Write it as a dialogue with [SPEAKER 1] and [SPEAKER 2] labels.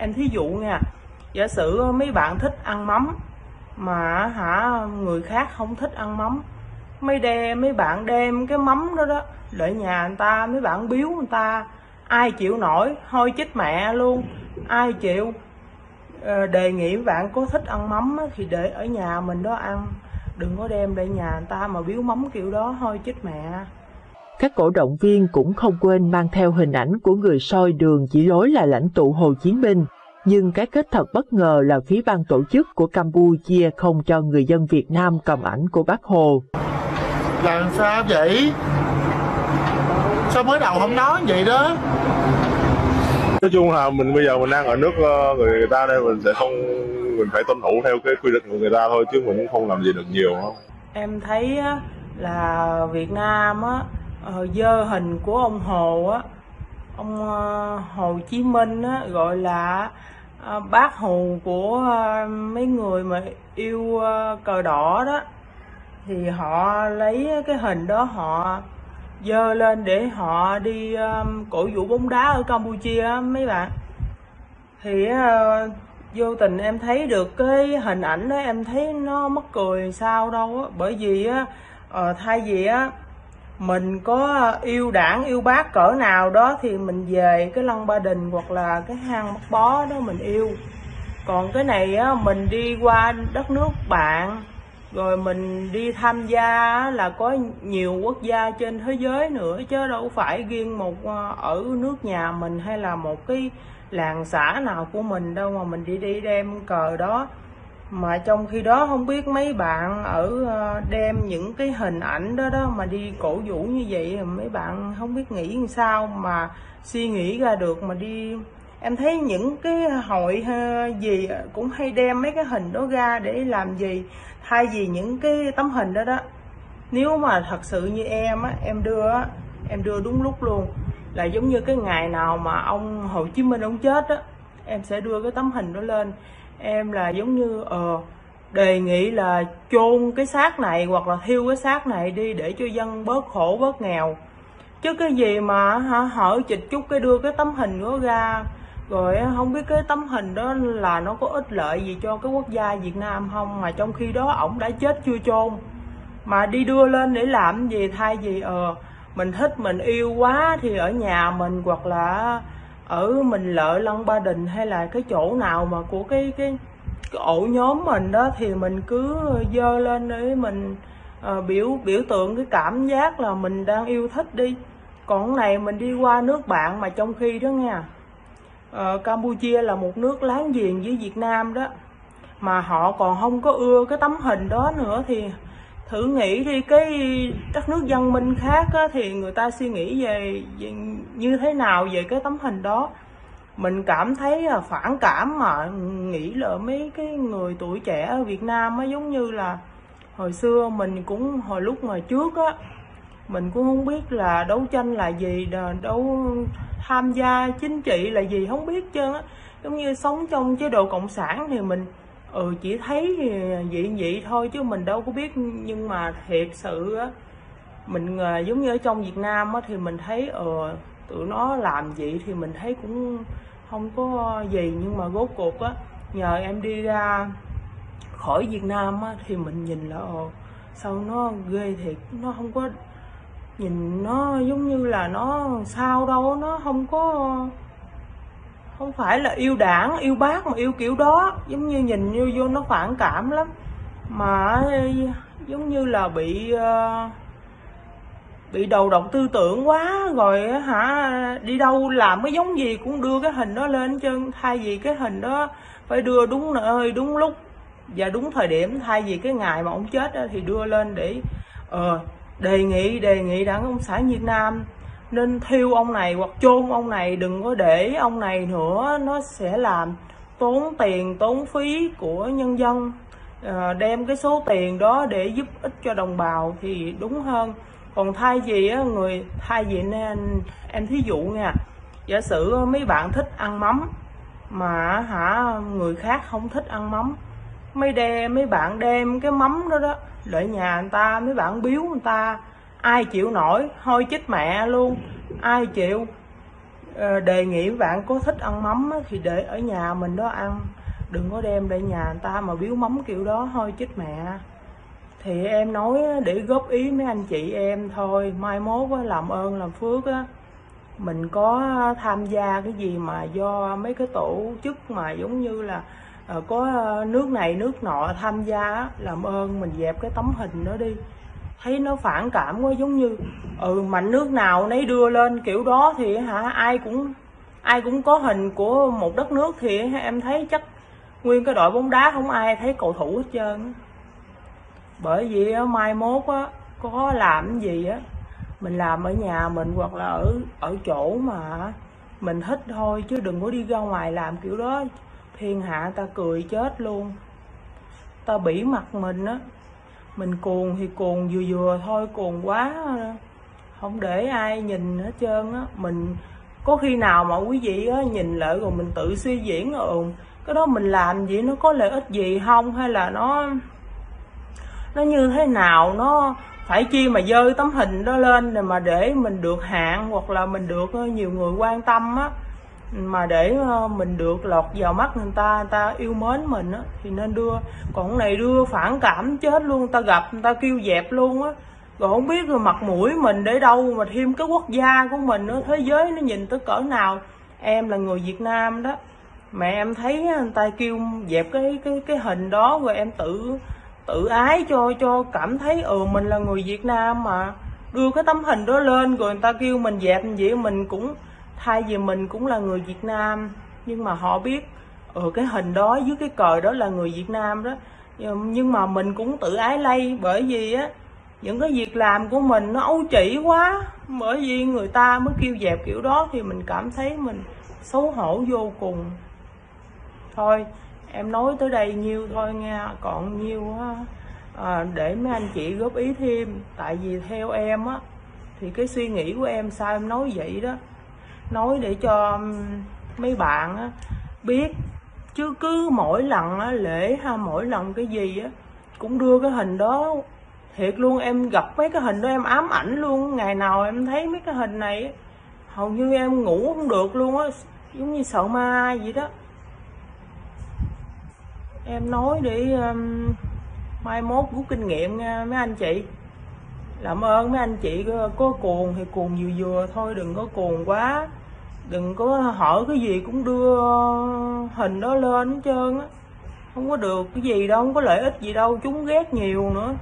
[SPEAKER 1] Em thí dụ nha, giả sử mấy bạn thích ăn mắm mà người khác không thích ăn mắm, mấy bạn đem cái mắm đó đó lại nhà người ta, mấy bạn biếu người ta, ai chịu nổi, thôi chết mẹ luôn, ai chịu. Đề nghị mấy bạn có thích ăn mắm thì để ở nhà mình đó ăn, đừng có đem lại nhà người ta mà biếu mắm kiểu đó, thôi chết mẹ.
[SPEAKER 2] Các cổ động viên cũng không quên mang theo hình ảnh của người soi đường chỉ lối là lãnh tụ Hồ Chí Minh, nhưng cái kết thật bất ngờ là phía ban tổ chức của Campuchia không cho người dân Việt Nam cầm ảnh của Bác Hồ.
[SPEAKER 3] Làm sao vậy? Sao mới đầu không nói vậy đó?
[SPEAKER 4] Nói chung là mình bây giờ mình đang ở nước người ta đây, mình phải tuân thủ theo cái quy định của người ta thôi, chứ mình cũng không làm gì được nhiều.
[SPEAKER 1] Em thấy là Việt Nam dơ hình của ông Hồ ông Hồ Chí Minh gọi là bác Hồ của mấy người mà yêu cờ đỏ đó, thì họ lấy cái hình đó họ dơ lên để họ đi cổ vũ bóng đá ở Campuchia mấy bạn. Thì vô tình em thấy được cái hình ảnh đó, em thấy nó mắc cười sao đâu bởi vì thay vì mình có yêu đảng yêu bác cỡ nào đó thì mình về cái Lăng Ba Đình hoặc là cái hang Mắt Bó đó mình yêu. Còn cái này mình đi qua đất nước bạn, rồi mình đi tham gia là có nhiều quốc gia trên thế giới nữa, chứ đâu phải riêng một ở nước nhà mình hay là một cái làng xã nào của mình đâu mà mình đi đem cờ đó. Mà trong khi đó không biết mấy bạn ở đem những cái hình ảnh đó mà đi cổ vũ như vậy, mấy bạn không biết nghĩ làm sao mà suy nghĩ ra được mà đi. Em thấy những cái hội gì cũng hay đem mấy cái hình đó ra để làm gì, thay vì những cái tấm hình đó nếu mà thật sự như em đưa đúng lúc luôn, là giống như cái ngày nào mà ông Hồ Chí Minh ông chết em sẽ đưa cái tấm hình đó lên. Em là giống như đề nghị là chôn cái xác này hoặc là thiêu cái xác này đi để cho dân bớt khổ bớt nghèo, chứ cái gì mà hở chịch chút cái đưa cái tấm hình đó ra, rồi không biết cái tấm hình đó là nó có ích lợi gì cho cái quốc gia Việt Nam không, mà trong khi đó ổng đã chết chưa chôn mà đi đưa lên để làm gì. Thay vì mình thích mình yêu quá thì ở nhà mình hoặc là ở mình Lợi Lăng Ba Đình hay là cái chỗ nào mà của cái ổ nhóm mình đó thì mình cứ dơ lên để mình biểu tượng cái cảm giác là mình đang yêu thích đi. Còn cái này mình đi qua nước bạn mà trong khi đó nha, Campuchia là một nước láng giềng với Việt Nam đó, mà họ còn không có ưa cái tấm hình đó nữa, thì thử nghĩ đi, cái đất nước văn minh khác thì người ta suy nghĩ về như thế nào về cái tấm hình đó. Mình cảm thấy là phản cảm mà nghĩ là mấy cái người tuổi trẻ ở Việt Nam giống như là hồi xưa mình cũng hồi lúc mà trước mình cũng không biết là đấu tranh là gì, đâu tham gia chính trị là gì không biết trơn giống như sống trong chế độ cộng sản thì mình chỉ thấy vậy thôi chứ mình đâu có biết. Nhưng mà thiệt sự mình giống như ở trong Việt Nam thì mình thấy tụi nó làm vậy thì mình thấy cũng không có gì, nhưng mà rốt cuộc nhờ em đi ra khỏi Việt Nam thì mình nhìn là sao nó ghê thiệt, nó không có nhìn nó giống như là nó sao đâu, nó không phải là yêu đảng yêu bác mà yêu kiểu đó, giống như nhìn như vô nó phản cảm lắm, mà giống như là bị đầu độc tư tưởng quá rồi đi đâu làm cái giống gì cũng đưa cái hình đó lên chân, thay vì cái hình đó phải đưa đúng nơi đúng lúc và đúng thời điểm, thay vì cái ngày mà ông chết thì đưa lên để đề nghị Đảng Cộng sản Việt Nam nên thiêu ông này hoặc chôn ông này, đừng có để ông này nữa, nó sẽ làm tốn tiền tốn phí của nhân dân. Đem cái số tiền đó để giúp ích cho đồng bào thì đúng hơn. Còn thay vì nên em thí dụ nha, giả sử mấy bạn thích ăn mắm mà người khác không thích ăn mắm, mấy bạn đem cái mắm đó lại nhà người ta, mấy bạn biếu người ta, ai chịu nổi, thôi chết mẹ luôn, ai chịu. đề nghị bạn có thích ăn mắm thì để ở nhà mình đó ăn, đừng có đem để nhà người ta mà biếu mắm kiểu đó thôi chết mẹ. Thì em nói để góp ý mấy anh chị em thôi, mai mốt làm ơn làm phước á, mình có tham gia cái gì mà do mấy cái tổ chức mà giống như là có nước này nước nọ tham gia, làm ơn mình dẹp cái tấm hình đó đi. Thấy nó phản cảm quá, giống như mạnh nước nào nấy đưa lên kiểu đó thì ai cũng có hình của một đất nước, thì em thấy chắc nguyên cái đội bóng đá không ai thấy cầu thủ hết trơn. Bởi vì mai mốt có làm cái gì mình làm ở nhà mình hoặc là ở chỗ mà mình thích thôi, chứ đừng có đi ra ngoài làm kiểu đó, thiên hạ ta cười chết luôn, ta bỉ mặt mình á. Mình cuồng thì cuồng vừa vừa thôi, cuồng quá không để ai nhìn hết trơn á. Mình có khi nào mà quý vị nhìn lại rồi mình tự suy diễn cái đó mình làm gì nó có lợi ích gì không, hay là nó như thế nào, nó phải chi mà dơ tấm hình đó lên rồi mà để mình được hạng hoặc là mình được nhiều người quan tâm á, mà để mình được lọt vào mắt người ta yêu mến mình á thì nên đưa. Còn cái này đưa phản cảm chết luôn, ta gặp người ta kêu dẹp luôn á, rồi không biết rồi mặt mũi mình để đâu mà thêm cái quốc gia của mình nữa, thế giới nó nhìn tới cỡ nào. Em là người Việt Nam đó, mẹ em thấy người ta kêu dẹp cái hình đó rồi em tự ái cho cảm thấy mình là người Việt Nam mà đưa cái tấm hình đó lên rồi người ta kêu mình dẹp vậy. Mình cũng thay vì mình cũng là người Việt Nam, nhưng mà họ biết cái hình đó dưới cái cờ đó là người Việt Nam đó, nhưng mà mình cũng tự ái lây, bởi vì những cái việc làm của mình nó ấu trĩ quá, bởi vì người ta mới kêu dẹp kiểu đó thì mình cảm thấy mình xấu hổ vô cùng. Thôi em nói tới đây nhiêu thôi nha, còn nhiêu để mấy anh chị góp ý thêm. Tại vì theo em thì cái suy nghĩ của em sao em nói vậy đó, nói để cho mấy bạn biết, chứ cứ mỗi lần lễ mỗi lần cái gì cũng đưa cái hình đó. Thiệt luôn, em gặp mấy cái hình đó em ám ảnh luôn, ngày nào em thấy mấy cái hình này hầu như em ngủ không được luôn á, giống như sợ ma vậy đó. Em nói để mai mốt rút kinh nghiệm nha mấy anh chị. Làm ơn mấy anh chị có cuồng thì cuồng vừa vừa thôi, đừng có cuồng quá, đừng có hỏi cái gì cũng đưa hình đó lên hết trơn á, không có được cái gì đâu, không có lợi ích gì đâu, chúng ghét nhiều nữa.